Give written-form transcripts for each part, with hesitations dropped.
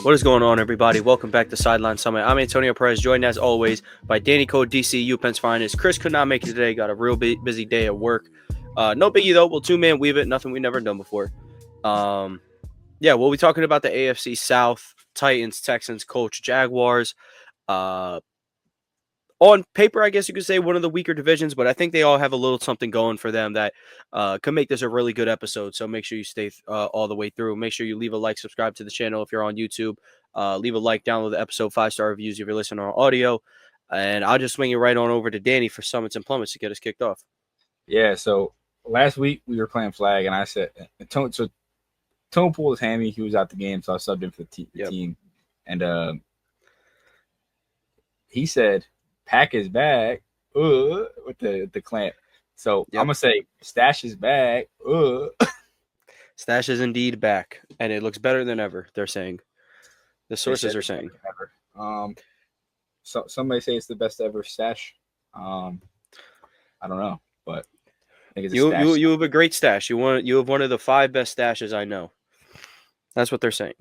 What is going on, everybody? Welcome back to Sideline Summit. I'm Antonio Perez, joined as always by Danny Code, DC, UPenn's finest. Chris could not make it today. Got a real busy day at work. No biggie, though. We'll two-man weave it. Nothing we've never done before. We'll be talking about the AFC South, Titans, Texans, Colts, Jaguars. On paper, I guess you could say one of the weaker divisions, but I think they all have a little something going for them that can make this a really good episode. So make sure you stay all the way through. Make sure you leave a like, subscribe to the channel if you're on YouTube. Leave a like, download the episode, 5-star reviews if you're listening on audio. And I'll just swing it right on over to Danny for Summits and Plummets to get us kicked off. Yeah, so last week we were playing flag, and I said, Tone pulled his hammy. He was out the game, so I subbed him for the team. And he said, pack his bag with the clamp. So I'm going to say, stash his bag. Stash is indeed back, and it looks better than ever, they're saying. The sources are saying. So somebody say it's the best ever stash. I don't know, but I think it's a stash. You have a great stash. You have one of the 5 best stashes I know. That's what they're saying.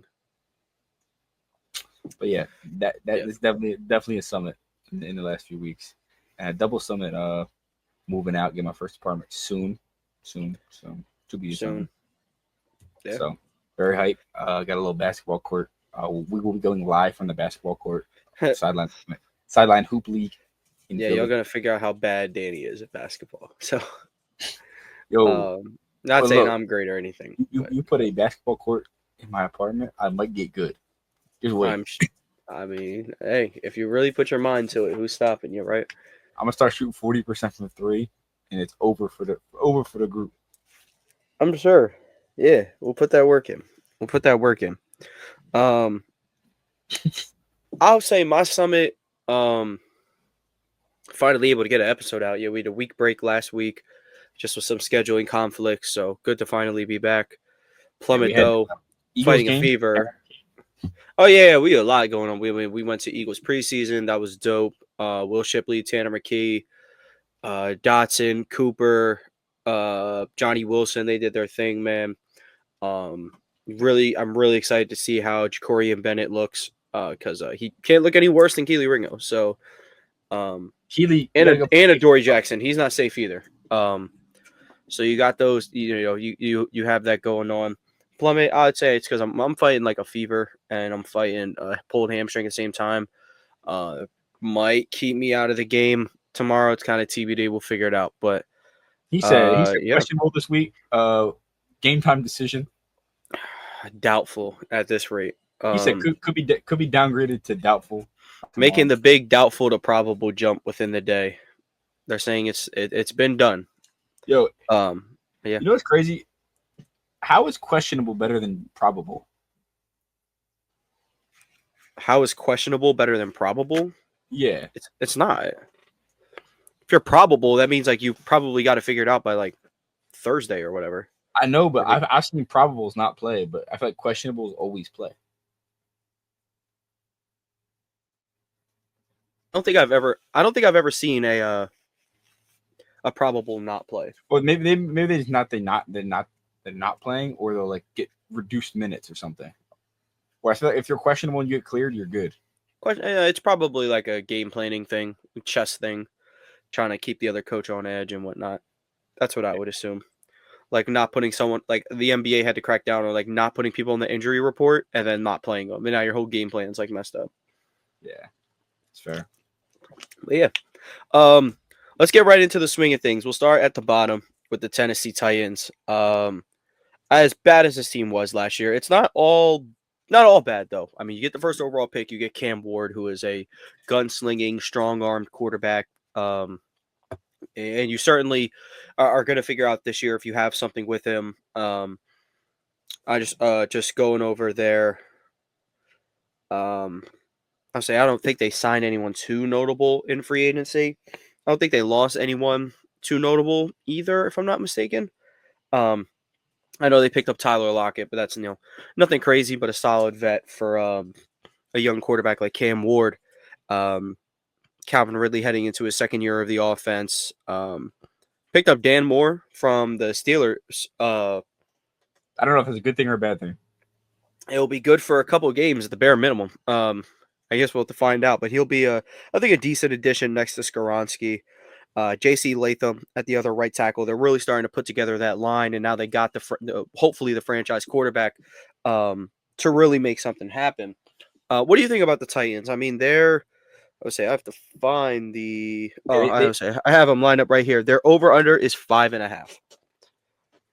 But yeah, that is definitely a summit in the last few weeks. And a double summit moving out, get my first apartment soon. To be soon. Yeah. So very hype. Got a little basketball court. We will be going live from the basketball court. Sideline Hoop League. You're gonna figure out how bad Danny is at basketball. So yo, not saying I'm great or anything. You put a basketball court in my apartment, I might get good. Just wait. I mean, hey, if you really put your mind to it, who's stopping you, right? I'm gonna start shooting 40% from the 3, and it's over for the group. I'm sure. Yeah, we'll put that work in. I'll say my summit. Finally able to get an episode out. Yeah, we had a week break last week, just with some scheduling conflicts. So good to finally be back. Plummet though, fighting a fever. Oh yeah, we had a lot going on. We went to Eagles preseason. That was dope. Will Shipley, Tanner McKee, Dotson, Cooper, Johnny Wilson. They did their thing, man. I'm really excited to see how Jacorian Bennett looks. Because he can't look any worse than Keely Ringo. So, Keely and Adoree Jackson, he's not safe either. So you got those. You have that going on. Plummet, I'd say it's because I'm fighting like a fever and I'm fighting a pulled hamstring at the same time. Might keep me out of the game tomorrow. It's kind of TBD. We'll figure it out. But he said questionable this week. Game time decision. Doubtful at this rate. He said could be downgraded to doubtful. Making the big doubtful to probable jump within the day. They're saying it's been done. Yo, yeah. You know what's crazy? How is questionable better than probable? How is questionable better than probable? Yeah. It's not. If you're probable, that means like you probably got to figure it out by like Thursday or whatever. I know, but I've seen probables not play, but I feel like questionables always play. I don't think I've ever seen a probable not play. Well, maybe they're not playing, or they'll like get reduced minutes or something. Or I feel like if you're questionable and you get cleared, you're good. It's probably like a game planning thing, chess thing, trying to keep the other coach on edge and whatnot. That's what I would assume. Like not putting someone, like the NBA had to crack down on like not putting people on the injury report and then not playing them. And now your whole game plan is like messed up. Yeah, it's fair. But yeah. Let's get right into the swing of things. We'll start at the bottom with the Tennessee Titans. As bad as this team was last year, it's not all bad though. I mean, you get the first overall pick, you get Cam Ward, who is a gunslinging, strong-armed quarterback. And you certainly are going to figure out this year if you have something with him. I just going over there. I'll say I don't think they signed anyone too notable in free agency. I don't think they lost anyone too notable either, if I'm not mistaken. I know they picked up Tyler Lockett, but that's nothing crazy, but a solid vet for a young quarterback like Cam Ward. Calvin Ridley heading into his second year of the offense. Picked up Dan Moore from the Steelers I don't know if it's a good thing or a bad thing. It'll be good for a couple of games at the bare minimum. I guess we'll have to find out, but he'll be I think a decent addition next to Skoronski. J.C. Latham at the other right tackle. They're really starting to put together that line, and now they got hopefully the franchise quarterback to really make something happen. What do you think about the Titans? I mean, I would say I have to find the. I have them lined up right here. Their over under is 5.5.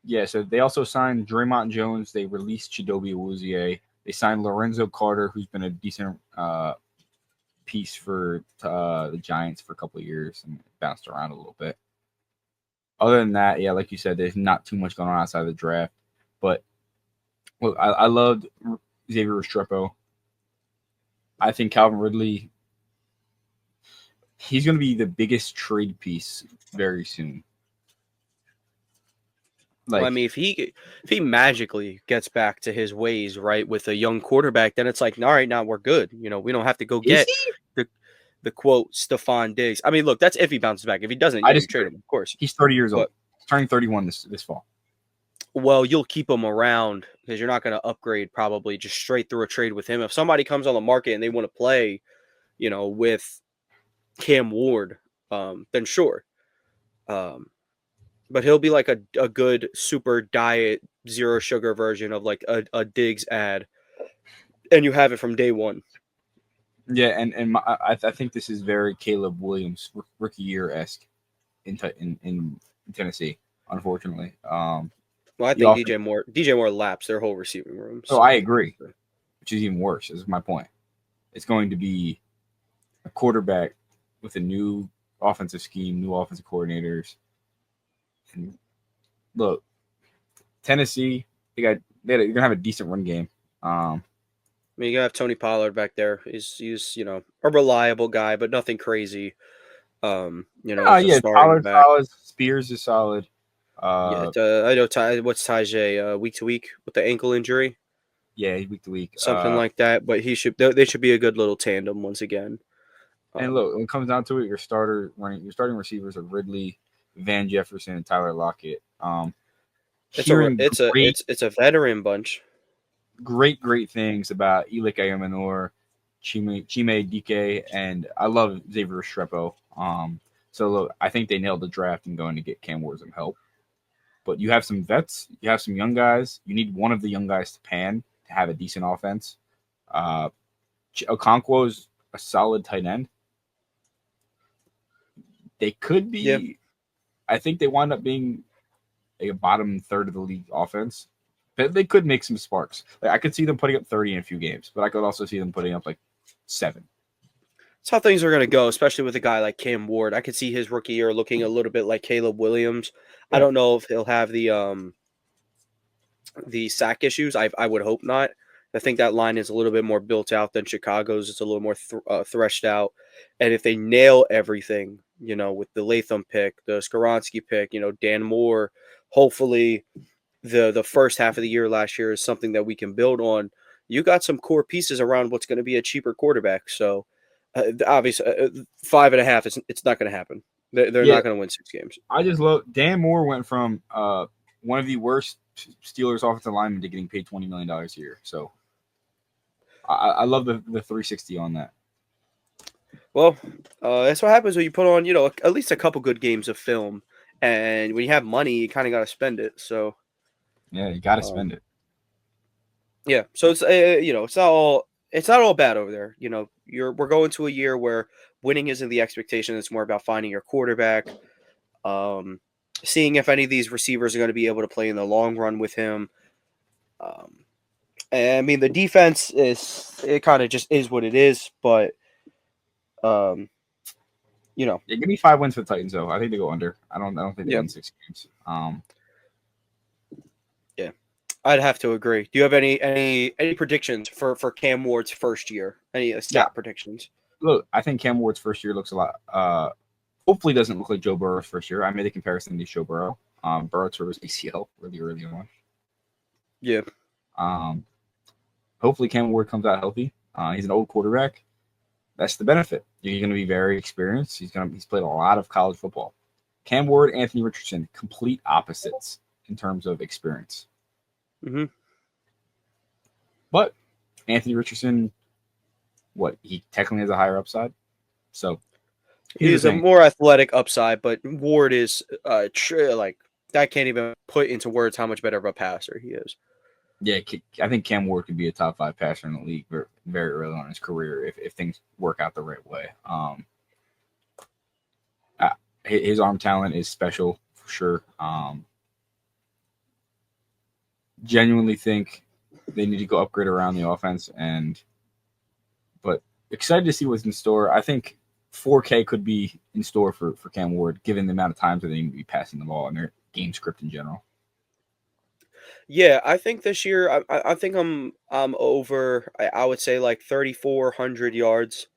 Yeah, so they also signed Draymond Jones. They released Chidobe Awuzie. They signed Lorenzo Carter, who's been a decent piece for the Giants for a couple of years and bounced around a little bit. Other than that, yeah, like you said, there's not too much going on outside of the draft. But look, I loved Xavier Restrepo. I think Calvin Ridley, he's going to be the biggest trade piece very soon. Like, well, I mean, if he magically gets back to his ways, right, with a young quarterback, then it's like, all right, now we're good. You know, we don't have to go get the quote Stephon Diggs. I mean, look, that's if he bounces back. If he doesn't, I just trade him, of course. He's 30 years old. He's turning 31 this fall. Well, you'll keep him around because you're not going to upgrade probably just straight through a trade with him. If somebody comes on the market and they want to play, you know, with Cam Ward, then sure. But he'll be like a good super diet, zero sugar version of like a Diggs ad. And you have it from day one. Yeah, and I think this is very Caleb Williams rookie year-esque in Tennessee, unfortunately. Well, I think DJ Moore laps their whole receiving room. So. Oh, I agree, which is even worse, is my point. It's going to be a quarterback with a new offensive scheme, new offensive coordinators. And look, Tennessee, they're going to have a decent run game. I mean, you have Tony Pollard back there. He's you know, a reliable guy, but nothing crazy. You know, yeah, Pollard's solid. Spears is solid. I know what's Tajay week to week with the ankle injury. Yeah, week to week, something like that. But they should be a good little tandem once again. And look, when it comes down to it, your starting receivers are Ridley, Van Jefferson, and Tyler Lockett. It's a veteran bunch. Great things about Elik Ayumanor, Chime Dike, and I love Xavier Restrepo. So look, I think they nailed the draft and going to get Cam Ward some help. But you have some vets, you have some young guys. You need one of the young guys to pan to have a decent offense. Okonkwo is a solid tight end. They could be. Yep. I think they wind up being a bottom third of the league offense. But they could make some sparks. Like, I could see them putting up 30 in a few games, but I could also see them putting up like 7. That's how things are going to go, especially with a guy like Cam Ward. I could see his rookie year looking a little bit like Caleb Williams. Yeah. I don't know if he'll have the sack issues. I would hope not. I think that line is a little bit more built out than Chicago's. It's a little more threshed out. And if they nail everything, you know, with the Latham pick, the Skoronski pick, you know, Dan Moore, hopefully the first half of the year last year is something that we can build on. You got some core pieces around what's going to be a cheaper quarterback. So obviously 5.5, it's not going to happen. They're not going to win 6 games. I just love Dan Moore went from one of the worst Steelers offensive linemen to getting paid $20 million a year. So I love the 360 on that. Well, that's what happens when you put on, you know, at least a couple good games of film. And when you have money, you kind of got to spend it. So yeah, you got to spend it. Yeah, so it's you know, it's not all bad over there. You know, we're going to a year where winning isn't the expectation. It's more about finding your quarterback, seeing if any of these receivers are going to be able to play in the long run with him. And I mean, the defense it kind of just is what it is, but you know, yeah, give me 5 wins for the Titans though. I think they go under. I don't think they win 6 games. Yeah, I'd have to agree. Do you have any predictions for Cam Ward's first year? Any stat predictions? Look, I think Cam Ward's first year looks a lot. Hopefully, doesn't look like Joe Burrow's first year. I made the comparison to Joe Burrow. Burrow tore his ACL really early on. Yeah. Hopefully, Cam Ward comes out healthy. He's an old quarterback. That's the benefit. You're going to be very experienced. He's played a lot of college football. Cam Ward, Anthony Richardson, complete opposites in terms of experience. Mm-hmm. But Anthony Richardson, he technically has a higher upside. So he's a more athletic upside, but Ward is like I can't even put into words how much better of a passer he is. Yeah, I think Cam Ward could be a top 5 passer in the league very, very early on in his career if things work out the right way. His arm talent is special for sure. Genuinely think they need to go upgrade around the offense, but excited to see what's in store. I think 4K could be in store for Cam Ward, given the amount of times that they need to be passing the ball and their game script in general. Yeah, I think this year I think I'm over. I would say like 3,400 yards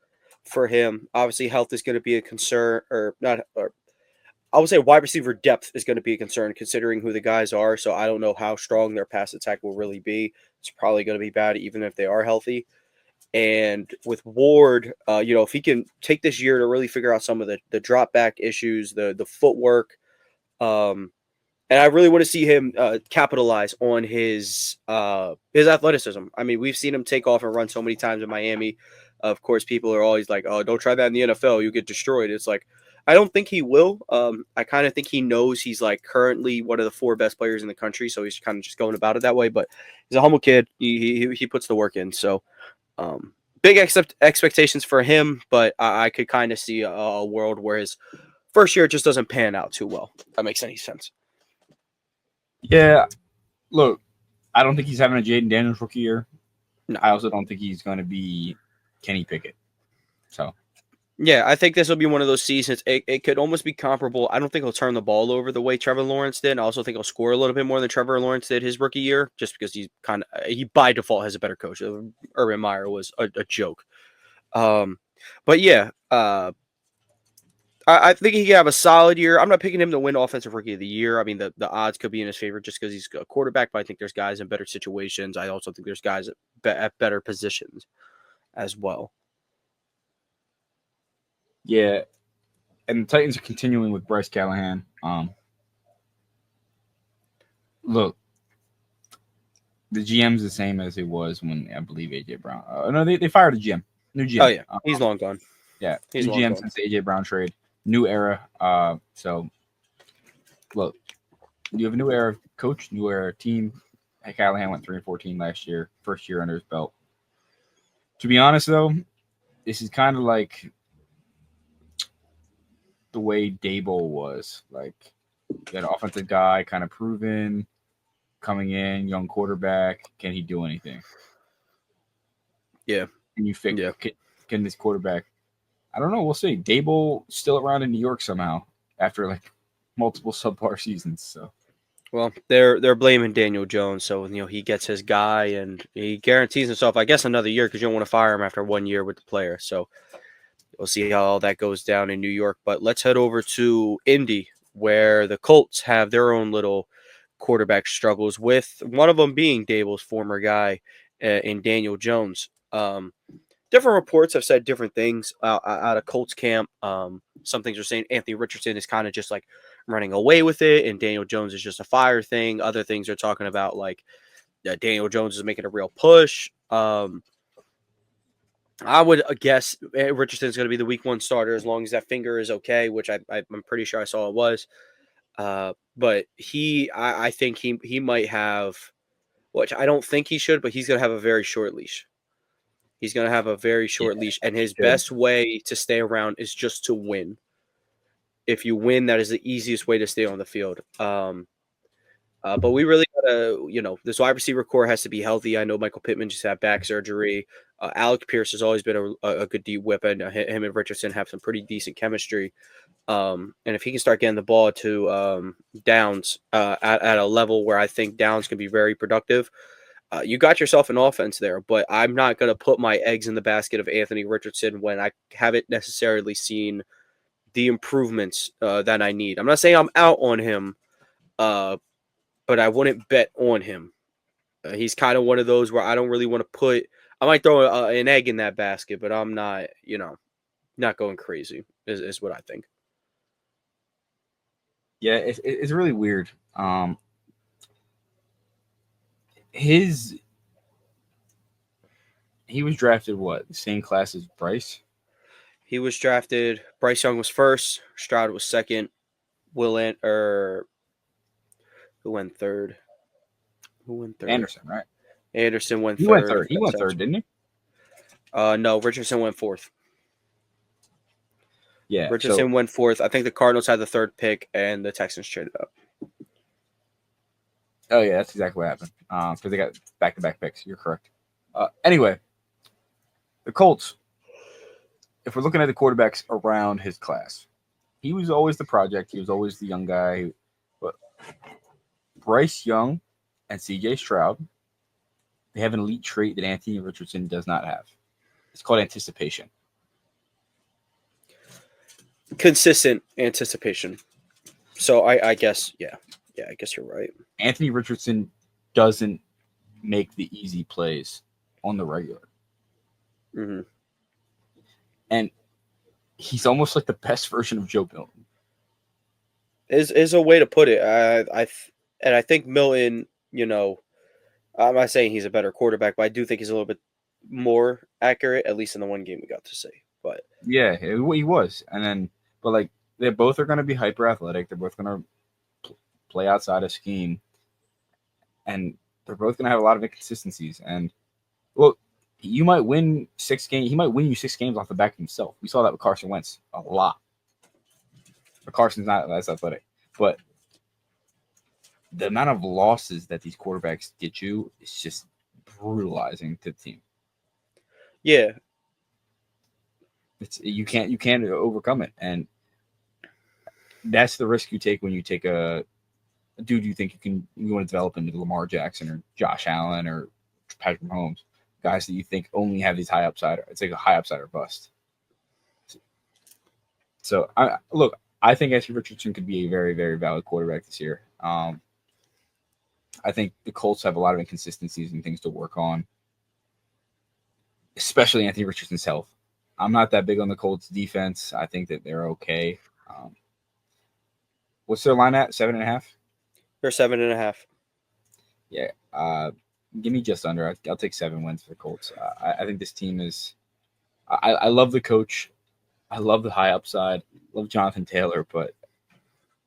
for him. Obviously, health is going to be a concern, or not. Or I would say wide receiver depth is going to be a concern considering who the guys are. So I don't know how strong their pass attack will really be. It's probably going to be bad even if they are healthy. And with Ward, if he can take this year to really figure out some of the drop back issues, the footwork, and I really want to see him capitalize on his athleticism. I mean, we've seen him take off and run so many times in Miami. Of course, people are always like, "Oh, don't try that in the NFL. You get destroyed." It's like, I don't think he will. I kind of think he knows he's like currently one of the 4 best players in the country, so he's kind of just going about it that way. But he's a humble kid. He puts the work in. So big expectations for him, but I could kind of see a world where his first year just doesn't pan out too well. If that makes any sense. Yeah, look, I don't think he's having a Jaden Daniels rookie year. No. I also don't think he's going to be Kenny Pickett. So, yeah, I think this will be one of those seasons. It could almost be comparable. I don't think he'll turn the ball over the way Trevor Lawrence did. I also think he'll score a little bit more than Trevor Lawrence did his rookie year, just because he by default has a better coach. Urban Meyer was a joke. But yeah, I think he could have a solid year. I'm not picking him to win Offensive Rookie of the Year. I mean, the odds could be in his favor just because he's a quarterback, but I think there's guys in better situations. I also think there's guys at better positions as well. Yeah, and the Titans are continuing with Bryce Callahan. Look, the GM's the same as it was when I believe AJ Brown. No, they fired a GM, new GM. Oh yeah, he's long gone. Yeah, he's new GM since the AJ Brown trade. New era. So look, you have a new era coach, new era team. Callahan went 3-14 last year, first year under his belt. To be honest, though, this is kind of like the way Dable was. Like, that offensive guy, kind of proven, coming in, young quarterback. Can he do anything? Yeah. Can you fix? Yeah. Can this quarterback? I don't know. We'll see. Dable still around in New York somehow after like multiple subpar seasons. So. Well, they're blaming Daniel Jones, so he gets his guy and he guarantees himself, I guess, another year because you don't want to fire him after 1 year with the player. So we'll see how all that goes down in New York. But let's head over to Indy, where the Colts have their own little quarterback struggles, with one of them being Dable's former guy in Daniel Jones. Different reports have said different things out of Colts camp. Some things are saying Anthony Richardson is kind of just like running away with it, and Daniel Jones is just a fire thing. Other things are talking about like Daniel Jones is making a real push. I would guess Richardson is going to be the week 1 starter as long as that finger is okay, which I'm pretty sure I saw it was. But I think he might have, which I don't think he should, but he's going to have a very short leash. He's going to have a very short leash, and his best way to stay around is just to win. If you win, that is the easiest way to stay on the field. But we really got to, this wide receiver core has to be healthy. I know Michael Pittman just had back surgery. Alec Pierce has always been a good deep weapon. Him and Richardson have some pretty decent chemistry. And if he can start getting the ball to Downs at a level where I think Downs can be very productive, you got yourself an offense there. But I'm not going to put my eggs in the basket of Anthony Richardson when I haven't necessarily seen the improvements that I need. I'm not saying I'm out on him, but I wouldn't bet on him. He's kind of one of those where I don't really want to put. I might throw an egg in that basket, but I'm not, not going crazy. Is what I think. Yeah, it's really weird. he was drafted what? The same class as Bryce? He was drafted. Bryce Young was first. Stroud was second. Who went third? Who went third? Anderson, right? Anderson went He third. went third. He went third, didn't he? No, Richardson went fourth. Yeah, Richardson went fourth. I think the Cardinals had the third pick, and the Texans traded up. Oh yeah, that's exactly what happened. Because they got back-to-back picks. You're correct. Anyway, the Colts. If we're looking at the quarterbacks around his class, he was always the project. He was always the young guy. But Bryce Young and C.J. Stroud, they have an elite trait that Anthony Richardson does not have. It's called anticipation. Consistent anticipation. So I guess, yeah, I guess you're right. Anthony Richardson doesn't make the easy plays on the regular. Mm-hmm. And he's almost like the best version of Joe Milton. Is a way to put it. I think Milton, I'm not saying he's a better quarterback, but I do think he's a little bit more accurate, at least in the one game we got to see. But yeah, he was. And then, but like, they both are going to be hyper athletic. They're both going to play outside of scheme, and they're both going to have a lot of inconsistencies. And well, you might win 6 games. He might win you 6 games off the back of himself. We saw that with Carson Wentz a lot. But Carson's not as athletic. But the amount of losses that these quarterbacks get you is just brutalizing to the team. Yeah, you can't overcome it, and that's the risk you take when you take a dude you think you want to develop into Lamar Jackson or Josh Allen or Patrick Mahomes. Guys that you think only have these high upside. It's like a high upside or bust. So, I think Anthony Richardson could be a very, very valid quarterback this year. I think the Colts have a lot of inconsistencies and things to work on, especially Anthony Richardson's health. I'm not that big on the Colts defense. I think that they're okay. What's their line at? 7.5? they're 7.5. Yeah. Give me just under. I'll take 7 wins for the Colts. I think this team is. I love the coach. I love the high upside. Love Jonathan Taylor, but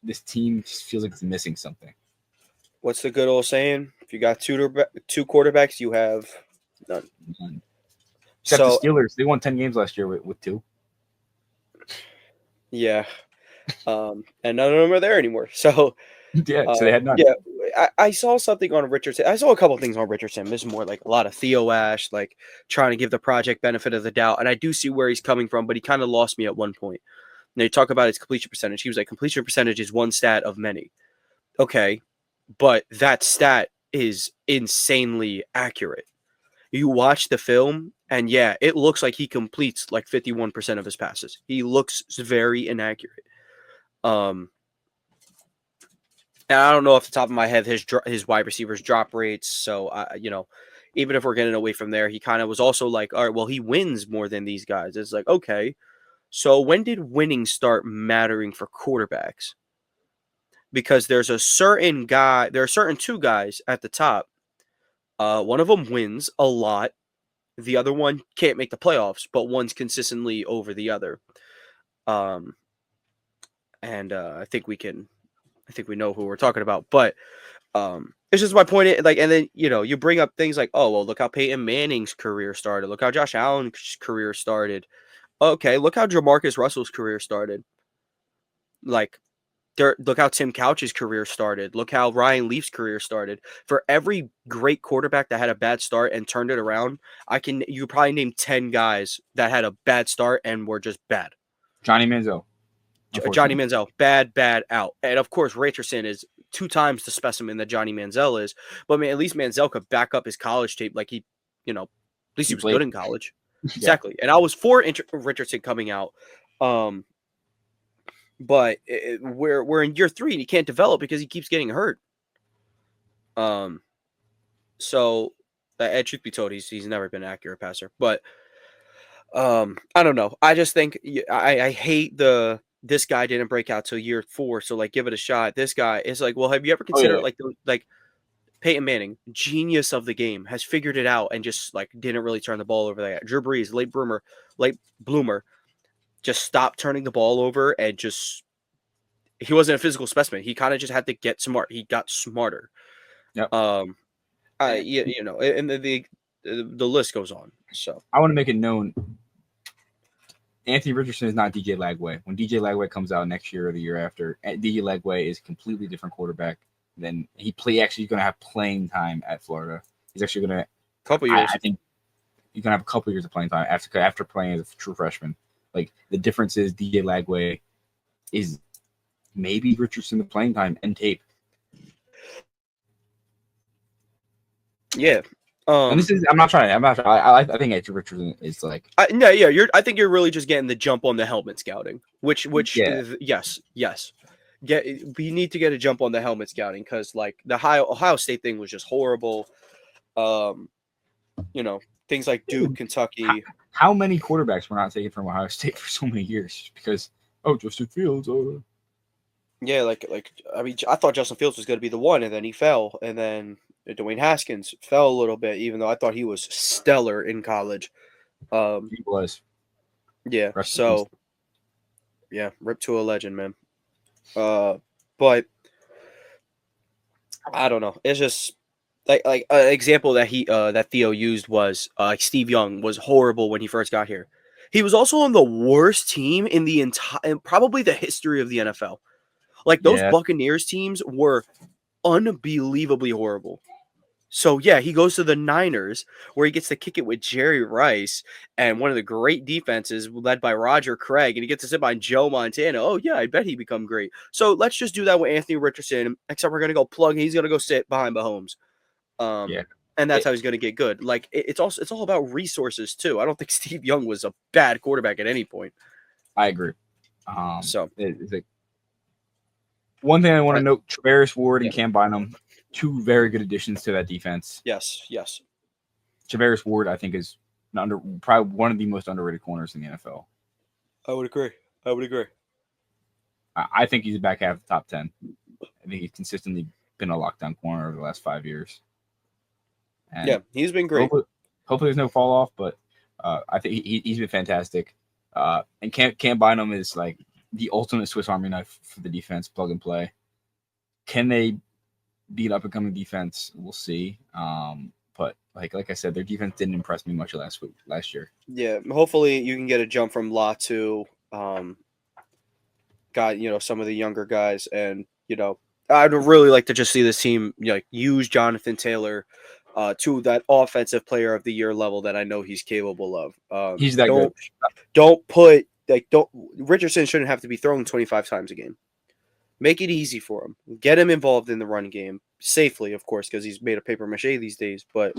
this team just feels like it's missing something. What's the good old saying? If you got two quarterbacks, you have none. Except the Steelers. They won 10 games last year with 2. Yeah. And none of them are there anymore. So yeah, so they had none. Yeah, I saw something on Richardson. I saw a couple of things on Richardson. This is more like a lot of Theo Ash, like trying to give the project benefit of the doubt. And I do see where he's coming from, but he kind of lost me at one point. Now you talk about his completion percentage. He was like, completion percentage is one stat of many. Okay, but that stat is insanely accurate. You watch the film, and yeah, it looks like he completes like 51% of his passes. He looks very inaccurate. And I don't know off the top of my head his wide receivers drop rates. So even if we're getting away from there, he kind of was also like, all right, well, he wins more than these guys. It's like, okay, so when did winning start mattering for quarterbacks? Because there are certain 2 guys at the top. One of them wins a lot. The other one can't make the playoffs, but one's consistently over the other. I think we know who we're talking about, but it's just my point. Like, and then you bring up things like, oh well, look how Peyton Manning's career started. Look how Josh Allen's career started. Okay, look how Jamarcus Russell's career started. Like, look how Tim Couch's career started. Look how Ryan Leaf's career started. For every great quarterback that had a bad start and turned it around, you probably name 10 guys that had a bad start and were just bad. Johnny Manziel. Johnny Manziel, bad out. And of course, Richardson is 2 times the specimen that Johnny Manziel is. But I mean, at least Manziel could back up his college tape. Like at least he was good in college. Yeah. Exactly. And I was for Richardson coming out. But we're in year 3 and he can't develop because he keeps getting hurt. So, truth be told, he's never been an accurate passer. But I don't know. I just think I hate this guy didn't break out till year 4, so like give it a shot. This guy is like, well, have you ever considered Peyton Manning, genius of the game, has figured it out and just like didn't really turn the ball over that. Drew Brees, late bloomer, just stopped turning the ball over and just he wasn't a physical specimen. He kind of just had to get smart. He got smarter. Yep. And the list goes on. So I want to make it known. Anthony Richardson is not DJ Lagway. When DJ Lagway comes out next year or the year after, DJ Lagway is a completely different quarterback than actually going to have playing time at Florida. He's actually going to couple years. I think he's going to have a couple years of playing time after playing as a true freshman. Like the difference is DJ Lagway is maybe Richardson the playing time and tape. Yeah. And this is I think Anthony Richardson is like I think you're really just getting the jump on the helmet scouting, which yes. We need to get a jump on the helmet scouting because like the Ohio State thing was just horrible. Things like Duke, Kentucky. How many quarterbacks were not taken from Ohio State for so many years because Justin Fields. Yeah, I thought Justin Fields was going to be the one, and then he fell, and then Dwayne Haskins fell a little bit, even though I thought he was stellar in college. He was. Yeah. Rip to a legend, man. But I don't know. It's just like an example that that Theo used was Steve Young was horrible when he first got here. He was also on the worst team in the entire, probably the history of the NFL. Like those Buccaneers teams were unbelievably horrible. So yeah, he goes to the Niners where he gets to kick it with Jerry Rice and one of the great defenses led by Roger Craig, and he gets to sit behind Joe Montana. Oh yeah, I bet he'd become great. So let's just do that with Anthony Richardson, except we're gonna go plug. He's gonna go sit behind Mahomes, and that's how he's gonna get good. Like it's all about resources too. I don't think Steve Young was a bad quarterback at any point. I agree. One thing I want to note: Travaris Ward and Cam Bynum, two very good additions to that defense. Yes. Travaris Ward, I think, is probably one of the most underrated corners in the NFL. I would agree. I think he's back half the top 10. I think he's consistently been a lockdown corner over the last 5 years. And he's been great. Hopefully there's no fall off, but I think he's been fantastic. And Cam Bynum is like the ultimate Swiss Army knife for the defense, plug and play. Can they beat up and coming defense? We'll see. But like I said, their defense didn't impress me much last year. Yeah, hopefully you can get a jump from Latu, some of the younger guys, and I'd really like to just see this team use Jonathan Taylor to that offensive player of the year level that I know he's capable of. He's that good. Richardson shouldn't have to be throwing 25 times a game. Make it easy for him. Get him involved in the run game safely, of course, because he's made of paper mache these days. But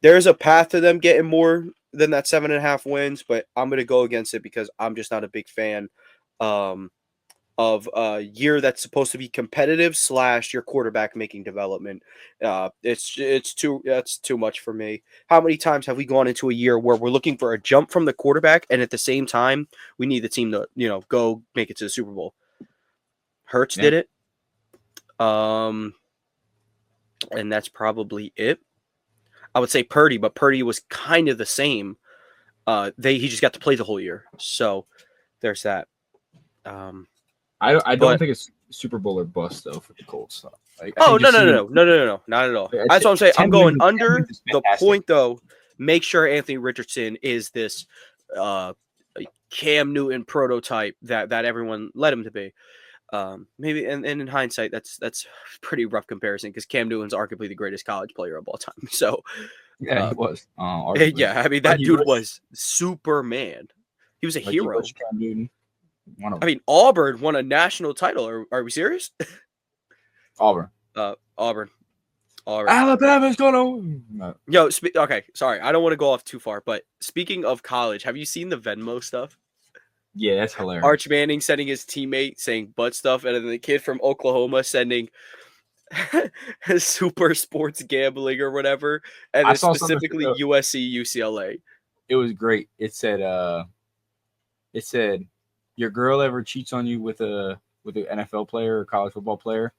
there's a path to them getting more than that 7.5 wins. But I'm going to go against it because I'm just not a big fan of a year that's supposed to be competitive / your quarterback making development. It's too much for me. How many times have we gone into a year where we're looking for a jump from the quarterback, and at the same time we need the team to go make it to the Super Bowl? Hurts did it. And that's probably it. I would say Purdy, but Purdy was kind of the same. He just got to play the whole year. So there's that. I don't think it's Super Bowl or bust though for the Colts. No, not at all. That's what I'm saying. I'm going under the point though. Make sure Anthony Richardson is this Cam Newton prototype that everyone led him to be. Maybe and in hindsight, that's pretty rough comparison because Cam Newton's arguably the greatest college player of all time. So he was. I mean that dude was Superman. He was a hero. Cam Newton. Auburn won a national title. Are we serious? Auburn. Alabama's gonna. Okay, sorry. I don't want to go off too far, but speaking of college, have you seen the Venmo stuff? Yeah, that's hilarious. Arch Manning sending his teammate saying butt stuff, and then the kid from Oklahoma sending super sports gambling or whatever, and it's specifically USC, UCLA. It was great. It said, your girl ever cheats on you with an NFL player or college football player,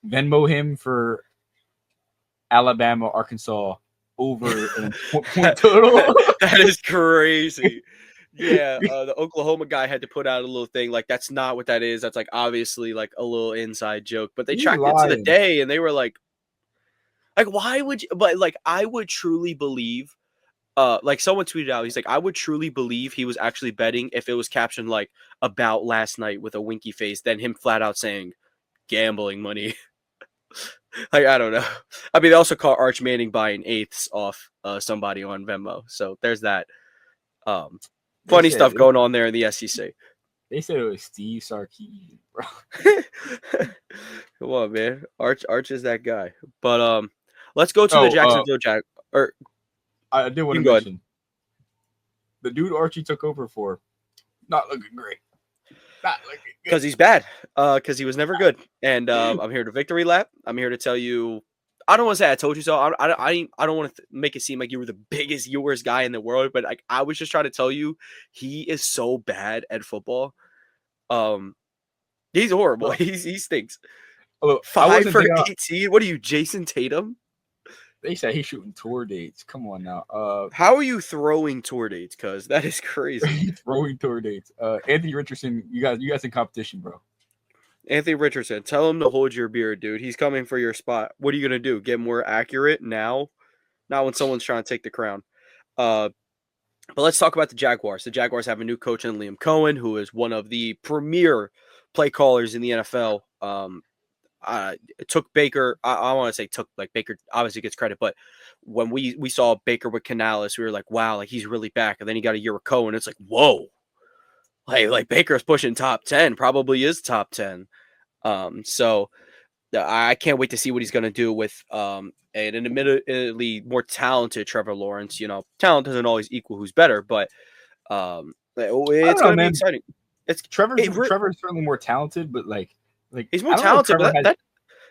Venmo him for Alabama, Arkansas over and point total. That is crazy. Yeah, the Oklahoma guy had to put out a little thing like that's not what that is. That's like obviously like a little inside joke, but they He's tracked it to the lying. day and they were like why would you? But like I would truly believe. Like someone tweeted out, he's like, I would truly believe he was actually betting if it was captioned like about last night with a winky face, than him flat out saying gambling money. Like I don't know. I mean, they also caught Arch Manning buying eighths off somebody on Venmo, so there's that. Funny stuff going on there in the SEC. They said it was Steve Sarkisian, bro. Come on, man. Arch is that guy. But let's go to the Jacksonville I did want to mention the dude Archie took over for not looking great. Not looking good. Because he's bad. Because he was never good. And I'm here to victory lap. I'm here to tell you. I don't want to say I told you so. I don't want to make it seem like you were the biggest, worst guy in the world. But like I was just trying to tell you, he is so bad at football. He's horrible. He stinks. Look, 5 for 18. What are you, Jason Tatum? They said he's shooting tour dates. Come on now. How are you throwing tour dates? Cause that is crazy. Throwing tour dates. Anthony Richardson, you guys in competition, bro. Anthony Richardson, tell him to hold your beer, dude. He's coming for your spot. What are you gonna do? Get more accurate now? Not when someone's trying to take the crown. But let's talk about the Jaguars. The Jaguars have a new coach in Liam Cohen, who is one of the premier play callers in the NFL. It took Baker. I want to say took, like Baker obviously gets credit, but when we saw Baker with Canales, we were like, wow, like he's really back. And then he got a year with Cohen. It's like, whoa, like Baker's pushing top 10, probably is top 10. So I can't wait to see what he's going to do with an admittedly more talented Trevor Lawrence. You know, talent doesn't always equal who's better, but it's going to be exciting. Trevor's certainly more talented, but like he's more talented, but that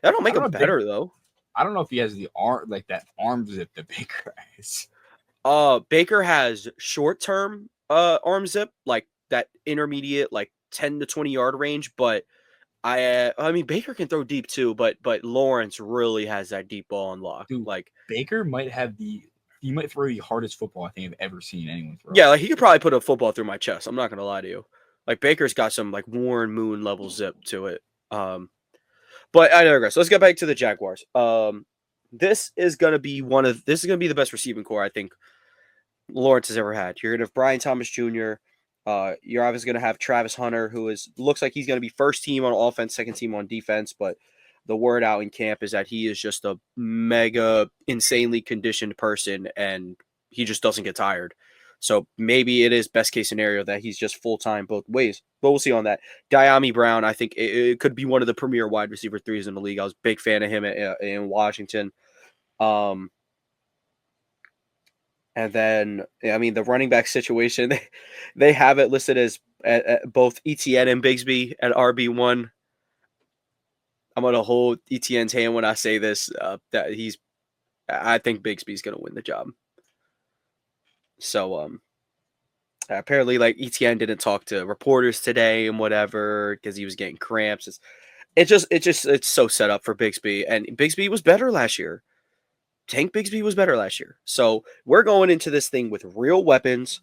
don't make him better though. I don't know if he has the arm, like that arm zip that Baker has. Baker has short-term arm zip, like that intermediate, like 10 to 20 yard range, but I mean Baker can throw deep too, but Lawrence really has that deep ball on lock. Dude, like Baker might throw the hardest football I think I've ever seen anyone throw. Yeah, like he could probably put a football through my chest. I'm not gonna lie to you. Like Baker's got some like Warren Moon level zip to it. But I digress. Let's get back to the Jaguars. This is gonna be the best receiving core I think Lawrence has ever had. You're gonna have Brian Thomas Jr. You're obviously gonna have Travis Hunter, who looks like he's gonna be first team on offense, second team on defense, but the word out in camp is that he is just a mega insanely conditioned person and he just doesn't get tired. So maybe it is best case scenario that he's just full-time both ways. But we'll see on that. Diami Brown, I think it could be one of the premier wide receiver threes in the league. I was a big fan of him in Washington. And then, I mean, the running back situation, they have it listed as both ETN and Bigsby at RB1. I'm going to hold ETN's hand when I say this, that I think Bigsby's going to win the job. So, apparently, like ETN didn't talk to reporters today and whatever because he was getting cramps. It's so set up for Bigsby, and Bigsby was better last year. Tank Bigsby was better last year, so we're going into this thing with real weapons.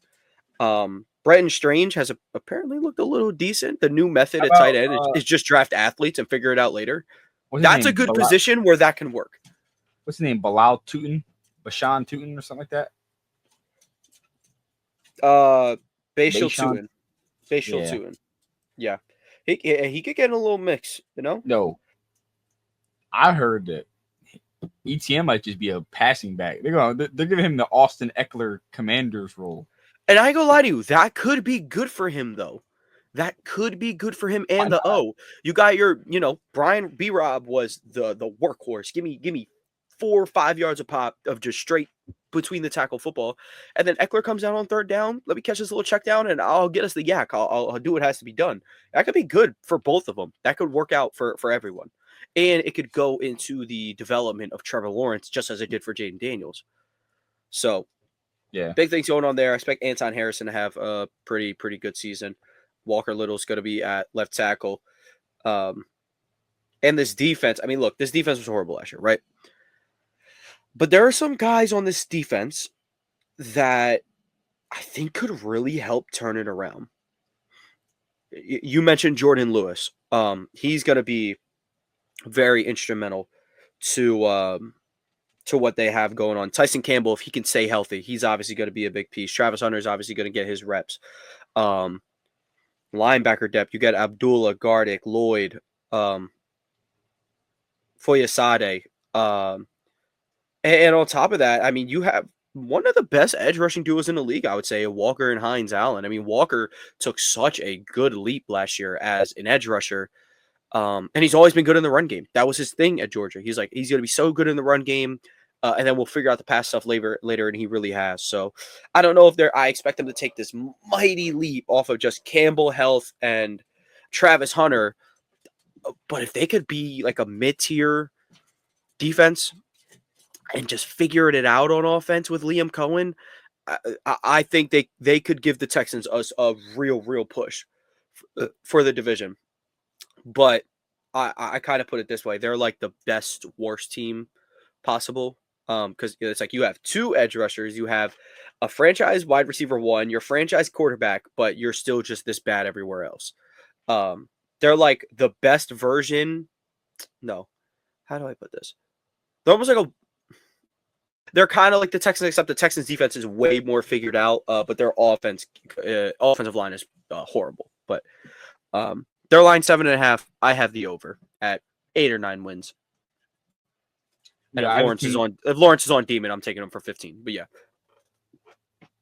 Bretton Strange has apparently looked a little decent. The new method at tight end is just draft athletes and figure it out later. That's a good position where that can work. What's his name? Bashan Tootin or something like that. Bashal Tootin. Yeah. He could get in a little mix, you know? No. I heard that ETN might just be a passing back. They're giving him the Austin Eckler Commanders role. And I ain't gonna lie to you, that could be good for him though. That could be good for him. And you got your, Brian B. Rob was the workhorse. Give me 4 or 5 yards a pop of just straight between the tackle football. And then Eckler comes out on third down. Let me catch this little check down and I'll get us the yak. I'll do what has to be done. That could be good for both of them. That could work out for everyone. And it could go into the development of Trevor Lawrence just as it did for Jaden Daniels. So, yeah, big things going on there. I expect Anton Harrison to have a pretty good season. Walker Little's going to be at left tackle. And this defense, I mean, look, this defense was horrible last year, right? But there are some guys on this defense that I think could really help turn it around. You mentioned Jordan Lewis. He's going to be very instrumental to what they have going on. Tyson Campbell, if he can stay healthy, he's obviously going to be a big piece. Travis Hunter is obviously going to get his reps. Linebacker depth, you got Abdullah, Gardick, Lloyd, Foyesade. And on top of that, I mean, you have one of the best edge rushing duos in the league, I would say, Walker and Hines Allen. I mean, Walker took such a good leap last year as an edge rusher. And he's always been good in the run game. That was his thing at Georgia. He's like, he's going to be so good in the run game. And then we'll figure out the pass stuff later, and he really has. So I don't know if I expect them to take this mighty leap off of just Campbell Health and Travis Hunter. But if they could be like a mid-tier defense and just figuring it out on offense with Liam Cohen, I think they could give the Texans a real push for the division. But I kind of put it this way. They're like the best, worst team possible. Because it's like you have two edge rushers. You have a franchise wide receiver one, your franchise quarterback, but you're still just this bad everywhere else. They're like the best version. No. How do I put this? They're almost like they're kind of like the Texans, except the Texans defense is way more figured out, but their offensive line is horrible. But their line 7.5. I have the over at 8 or 9 wins. And Yeah, if Lawrence is on demon, I'm taking him for 15. But yeah,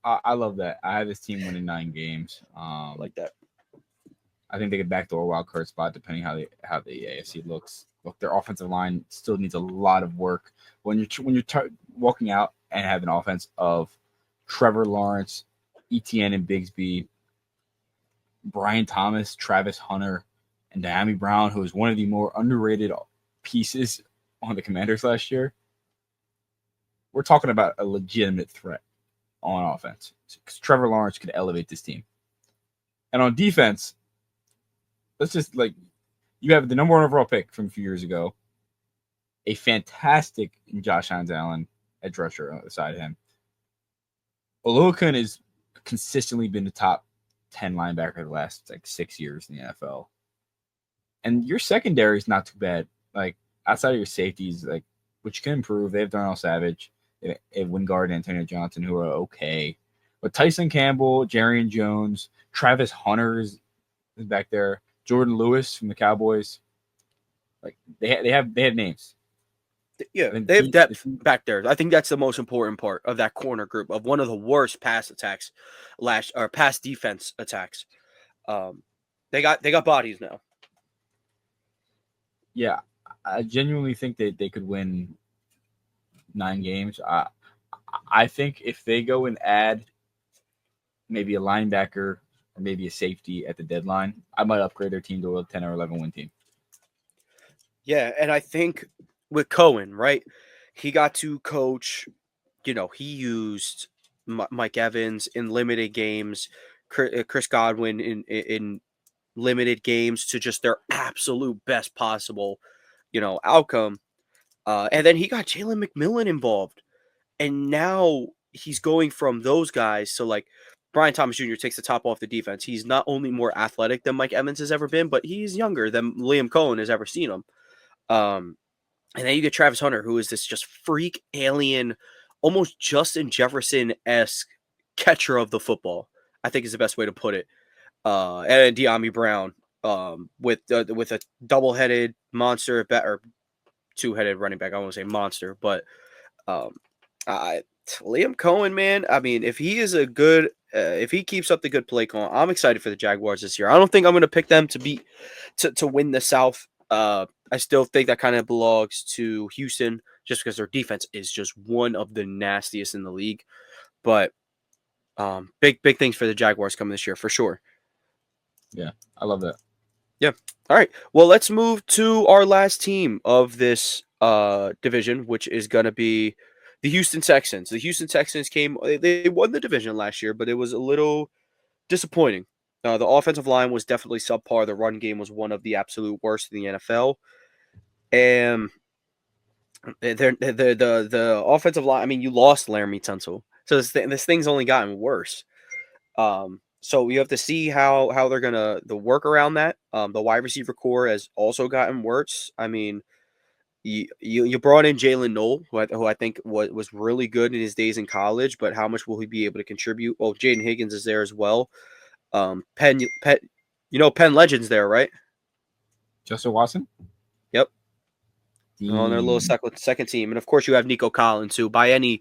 I love that. I have this team winning 9 games. Like that. I think they could backdoor a wild card spot depending how the AFC looks. Look, their offensive line still needs a lot of work. When you're walking out and have an offense of Trevor Lawrence, Etienne and Bigsby, Brian Thomas, Travis Hunter, and Diami Brown, who is one of the more underrated pieces on the Commanders last year, we're talking about a legitimate threat on offense. Because Trevor Lawrence could elevate this team. And on defense, let's just you have the number 1 overall pick from a few years ago, a fantastic Josh Hines Allen edge rusher on the side of him. Oluokun has consistently been the top 10 linebacker the last 6 years in the NFL. And your secondary is not too bad. Outside of your safeties, which can improve. They have Darnell Savage, they have Wingard and Antonio Johnson, who are okay. But Tyson Campbell, Jarrian Jones, Travis Hunter is back there. Jordan Lewis from the Cowboys. They have names. Yeah, they have depth back there. I think that's the most important part of that corner group, of one of the worst pass attacks pass defense attacks. They got bodies now. Yeah, I genuinely think that they could win 9 games. I think if they go and add maybe a linebacker or maybe a safety at the deadline, I might upgrade their team to a 10 or 11 win team. Yeah, and I think with Cohen, right, he got to coach, he used Mike Evans in limited games, Chris Godwin in limited games to just their absolute best possible, outcome. And then he got Jalen McMillan involved. And now he's going from those guys. So Brian Thomas Jr. takes the top off the defense. He's not only more athletic than Mike Evans has ever been, but he's younger than Liam Cohen has ever seen him. And then you get Travis Hunter, who is this just freak alien, almost Justin Jefferson-esque catcher of the football, I think is the best way to put it. And Diami Brown, with a double-headed monster or two-headed running back. I won't say monster, but Liam Cohen, man. I mean, if he is if he keeps up the good play call, I'm excited for the Jaguars this year. I don't think I'm going to pick them to win the South. I still think that kind of belongs to Houston, just because their defense is just one of the nastiest in the league. But big things for the Jaguars coming this year for sure. Yeah, I love that. Yeah. All right. Well, let's move to our last team of this division, which is going to be the Houston Texans. The Houston Texans they won the division last year, but it was a little disappointing. The offensive line was definitely subpar. The run game was one of the absolute worst in the NFL. And The offensive line. I mean, you lost Laramie Tunsil, so this thing's only gotten worse. So you have to see how they're gonna the work around that. The wide receiver core has also gotten worse. I mean, you brought in Jalen Knoll, who I think was really good in his days in college, but how much will he be able to contribute? Well, Jaden Higgins is there as well. Penn, Penn Legends there, right? Justin Watson. Yep. On their little second team, and of course you have Nico Collins, who by any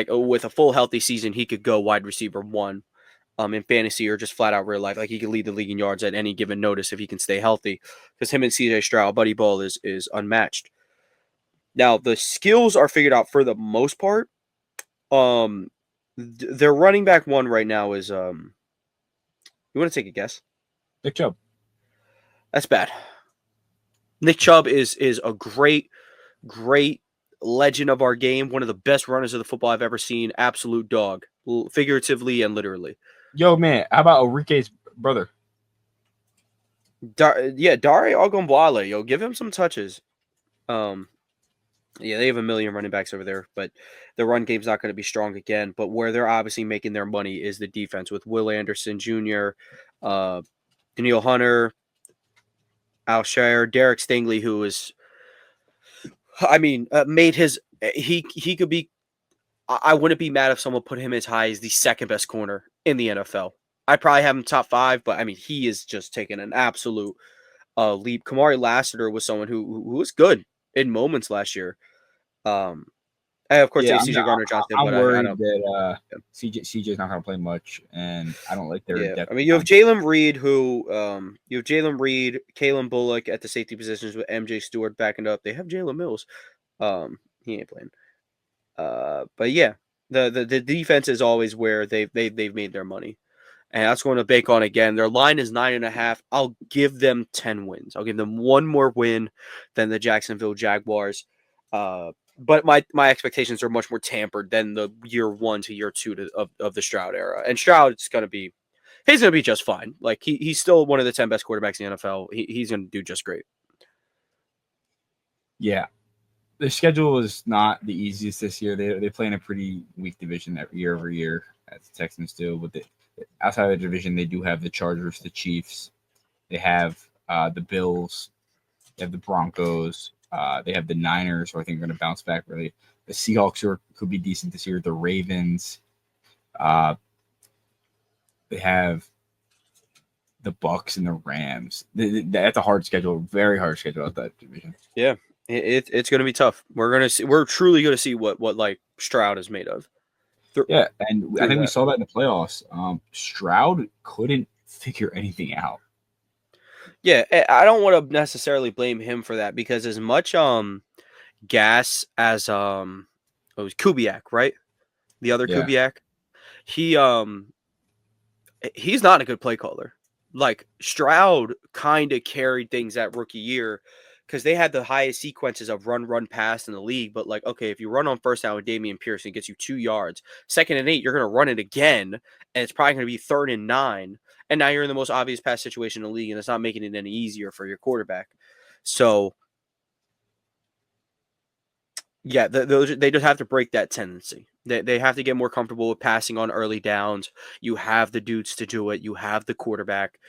with a full healthy season, he could go wide receiver 1. In fantasy or just flat out real life. Like he could lead the league in yards at any given notice if he can stay healthy. Because him and CJ Stroud, Buddy Ball is unmatched. Now the skills are figured out for the most part. Their running back 1 right now is you want to take a guess? Nick Chubb. That's bad. Nick Chubb is a great legend of our game. One of the best runners of the football I've ever seen. Absolute dog, figuratively and literally. Yo, man, how about Enrique's brother? Dare Ogunbowale, yo, give him some touches. They have a million running backs over there, but the run game's not going to be strong again. But where they're obviously making their money is the defense with Will Anderson Jr., Daniil Hunter, Al Shire, Derek Stingley, who is, made his he could be. I wouldn't be mad if someone put him as high as the second best corner in the NFL. I'd probably have him top 5, but I mean, he is just taking an absolute leap. Kamari Lassiter was someone who was good in moments last year. And of course, CJ Gardner-Johnson. I'm worried that CJ's not going to play much, and I don't like their depth. I mean, you have Jalen Reed, Kalen Bullock at the safety positions with MJ Stewart backing up. They have Jalen Mills. He ain't playing. But yeah, the defense is always where they've made their money, and that's going to bake on again. Their line is 9.5. I'll give them 10 wins. I'll give them one more win than the Jacksonville Jaguars. But my expectations are much more tempered than the year 1 to year 2 of the Stroud era. And Stroud's going to be just fine. Like he's still one of the 10 best quarterbacks in the NFL. He's going to do just great. Yeah. The schedule is not the easiest this year. They play in a pretty weak division year over year, as the Texans do. But outside of the division, they do have the Chargers, the Chiefs. They have the Bills. They have the Broncos. They have the Niners, who I think are going to bounce back really. The Seahawks could be decent this year. The Ravens. They have the Bucks and the Rams. That's a hard schedule, very hard schedule out that division. Yeah. It's going to be tough. We're truly going to see what like Stroud is made of. Yeah, and I think we saw that in the playoffs. Stroud couldn't figure anything out. Yeah, I don't want to necessarily blame him for that because as much gas as it was Kubiak, right? The other Kubiak, he's not a good play caller. Like Stroud kind of carried things that rookie year. Because they had the highest sequences of run, pass in the league. But, like, okay, if you run on first down with Damian Pierce and gets you 2 yards, 2nd and 8, you're going to run it again, and it's probably going to be 3rd and 9. And now you're in the most obvious pass situation in the league, and it's not making it any easier for your quarterback. So, yeah, they just have to break that tendency. They have to get more comfortable with passing on early downs. You have the dudes to do it. You have the quarterback.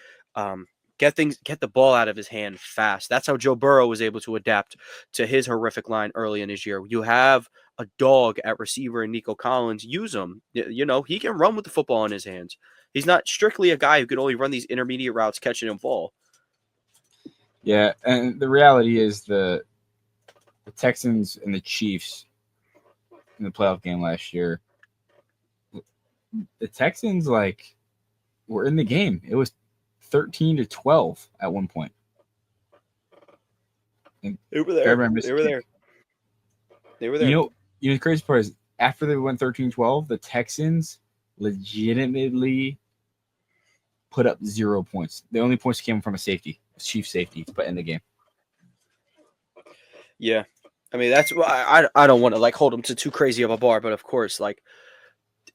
Get the ball out of his hand fast. That's how Joe Burrow was able to adapt to his horrific line early in his year. You have a dog at receiver in Nico Collins. Use him. You know, he can run with the football in his hands. He's not strictly a guy who can only run these intermediate routes, catching and fall. Yeah, and the reality is the Texans and the Chiefs in the playoff game last year, the Texans, were in the game. It was 13-12 at one point. And they were there. They were there. You know, the crazy part is after they went 13-12, the Texans legitimately put up 0 points. The only points came from a safety, chief safety, but in the game. Yeah. I mean, that's why I don't want to hold them to too crazy of a bar, but of course,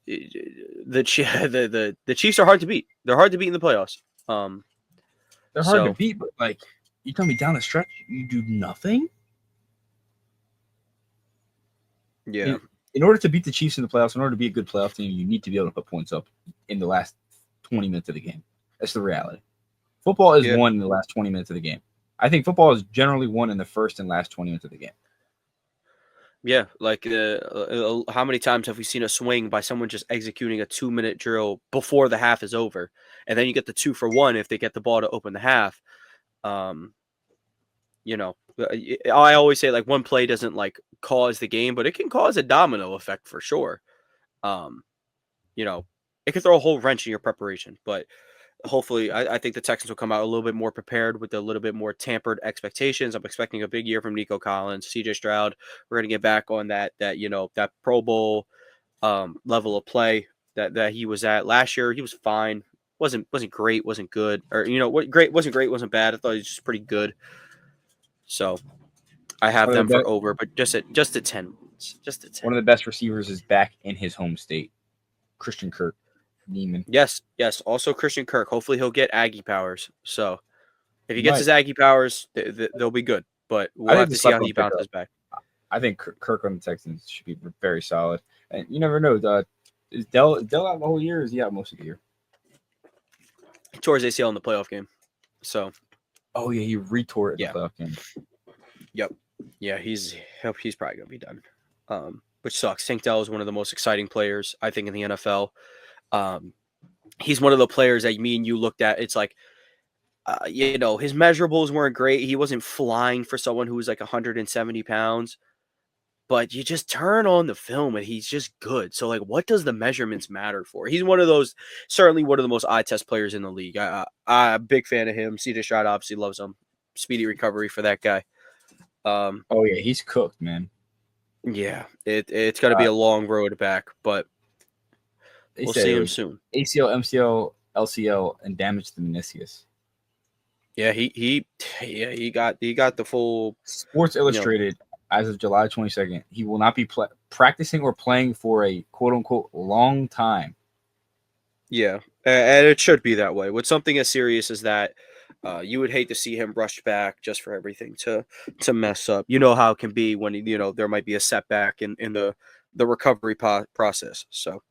the Chiefs are hard to beat. They're hard to beat in the playoffs. They're hard to beat, but you tell me down the stretch, you do nothing. Yeah. In order to beat the Chiefs in the playoffs, in order to be a good playoff team, you need to be able to put points up in the last 20 minutes of the game. That's the reality. Football is won in the last 20 minutes of the game. I think football is generally won in the first and last 20 minutes of the game. Yeah, like how many times have we seen a swing by someone just executing a 2-minute drill before the half is over, and then you get the 2-for-1 if they get the ball to open the half. You know, I always say like one play doesn't like cause the game, but it can cause a domino effect for sure. You know, it can throw a whole wrench in your preparation, but hopefully I think the Texans will come out a little bit more prepared with a little bit more tempered expectations. I'm expecting a big year from Nico Collins, CJ Stroud. We're going to get back on that Pro Bowl level of play that he was at last year. He was fine. Wasn't great, wasn't good. Or wasn't great, wasn't bad. I thought he was just pretty good. So I have them for over, but just at 10 wins. Just at 10. One of the best receivers is back in his home state. Christian Kirk. Neiman. Yes. Also Christian Kirk. Hopefully he'll get Aggie powers. So if he gets his Aggie powers, they'll be good. But we'll have to see how he bounces back. I think Kirk on the Texans should be very solid. And you never know. Is Dell out the whole year, or is he out most of the year? He tore his ACL in the playoff game. So. Oh yeah, he retore it in the playoff game. Yep. Yeah, he's probably gonna be done. Which sucks. Tank Dell is one of the most exciting players I think in the NFL. He's one of the players that me and you looked at. It's like, his measurables weren't great. He wasn't flying for someone who was like 170 pounds. But you just turn on the film and he's just good. So, like, what does the measurements matter for? He's certainly one of the most eye test players in the league. I'm a big fan of him. CJ Stroud obviously loves him. Speedy recovery for that guy. Oh, yeah, he's cooked, man. Yeah, it's going to be a long road back, but we'll see him soon. ACL, MCL, LCL, and damage to the meniscus. Yeah, he got the full. Sports Illustrated, as of July 22nd, he will not be practicing or playing for a quote-unquote long time. Yeah, and it should be that way. With something as serious as that, you would hate to see him rushed back just for everything to mess up. You know how it can be when there might be a setback in the recovery process. So,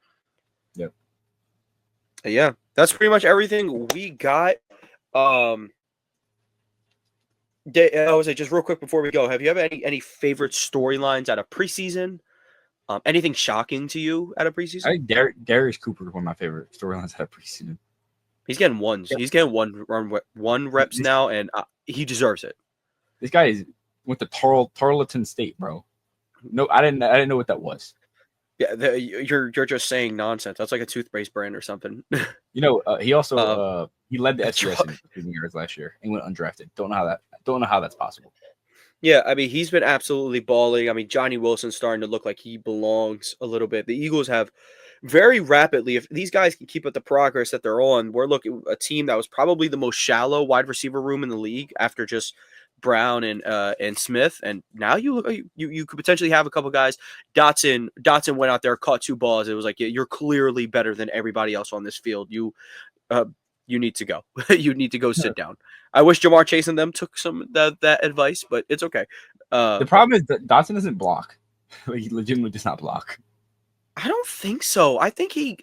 yep. Yeah, that's pretty much everything we got. I was just real quick before we go, have you ever any favorite storylines out of preseason? Anything shocking to you out of preseason? I think Darius Cooper is one of my favorite storylines out of preseason. He's getting ones. Yep. He's getting one reps now, and he deserves it. This guy went to Tarleton State, bro. No, I didn't know what that was. Yeah, you're just saying nonsense. That's like a toothpaste brand or something. He also he led the FCS in receiving yards last year and went undrafted. Don't know how that's possible. Yeah, I mean, he's been absolutely balling. I mean, Johnny Wilson's starting to look like he belongs a little bit. The Eagles have very rapidly, if these guys can keep up the progress that they're on, we're looking at a team that was probably the most shallow wide receiver room in the league after just Brown and Smith. And now you could potentially have a couple guys. Dotson went out there, caught 2 balls. It was like, you're clearly better than everybody else on this field. You need to go. You need to go sit down. I wish Jamar Chase and them took some that advice, but it's okay. The problem is that Dotson doesn't block. He legitimately does not block. I don't think so. I think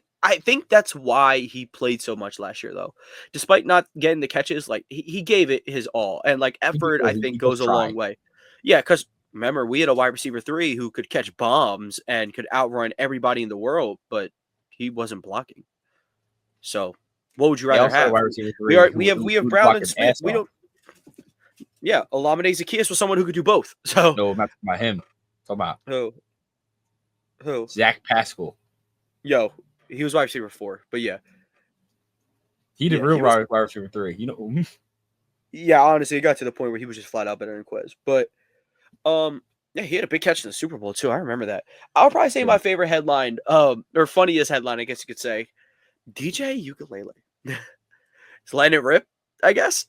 that's why he played so much last year, though. Despite not getting the catches, like he gave it his all, and like effort, I think goes a long way. Yeah, because remember we had a wide receiver 3 who could catch bombs and could outrun everybody in the world, but he wasn't blocking. So. What would you rather have? We have Brown and Smith. We don't. Yeah, Olamide Zaccheaus was someone who could do both. So no, not about him. Talk about who? Zach Pascal. Yo, he was wide receiver 4, but yeah, he did real wide receiver 3. Yeah, honestly, it got to the point where he was just flat out better than Quez. But yeah, he had a big catch in the Super Bowl too. I remember that. I'll probably say my favorite headline, or funniest headline, I guess you could say. DJ Ukulele. He's letting it rip, I guess.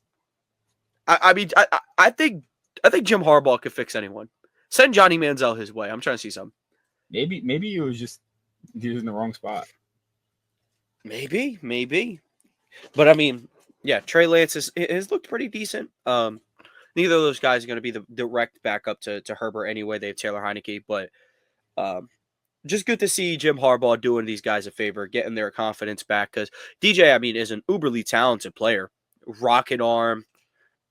I mean, I think Jim Harbaugh could fix anyone. Send Johnny Manziel his way. I'm trying to see some. Maybe it was just he was in the wrong spot. Maybe. But I mean, yeah, Trey Lance has looked pretty decent. Neither of those guys are going to be the direct backup to Herbert anyway. They have Taylor Heineke, but Just good to see Jim Harbaugh doing these guys a favor, getting their confidence back. Because DJ, I mean, is an uberly talented player, rocket arm,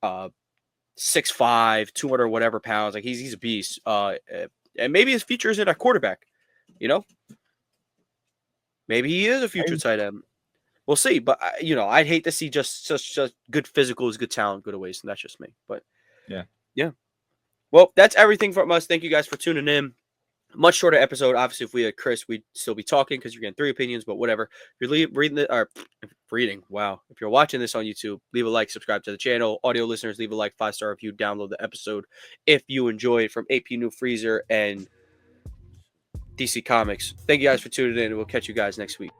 6'5", 200 whatever pounds. Like he's a beast. And maybe his future is in a quarterback. You know, maybe he is a future tight end. We'll see. But I'd hate to see just good physicals, good talent, good aways, and that's just me. But yeah. Well, that's everything from us. Thank you guys for tuning in. Much shorter episode. Obviously, if we had Chris, we'd still be talking because you're getting 3 opinions, but whatever. If you're reading, wow. If you're watching this on YouTube, leave a like, subscribe to the channel. Audio listeners, leave a like, 5-star review, download the episode if you enjoy it, from AP New Freezer and DC Comics. Thank you guys for tuning in, and we'll catch you guys next week.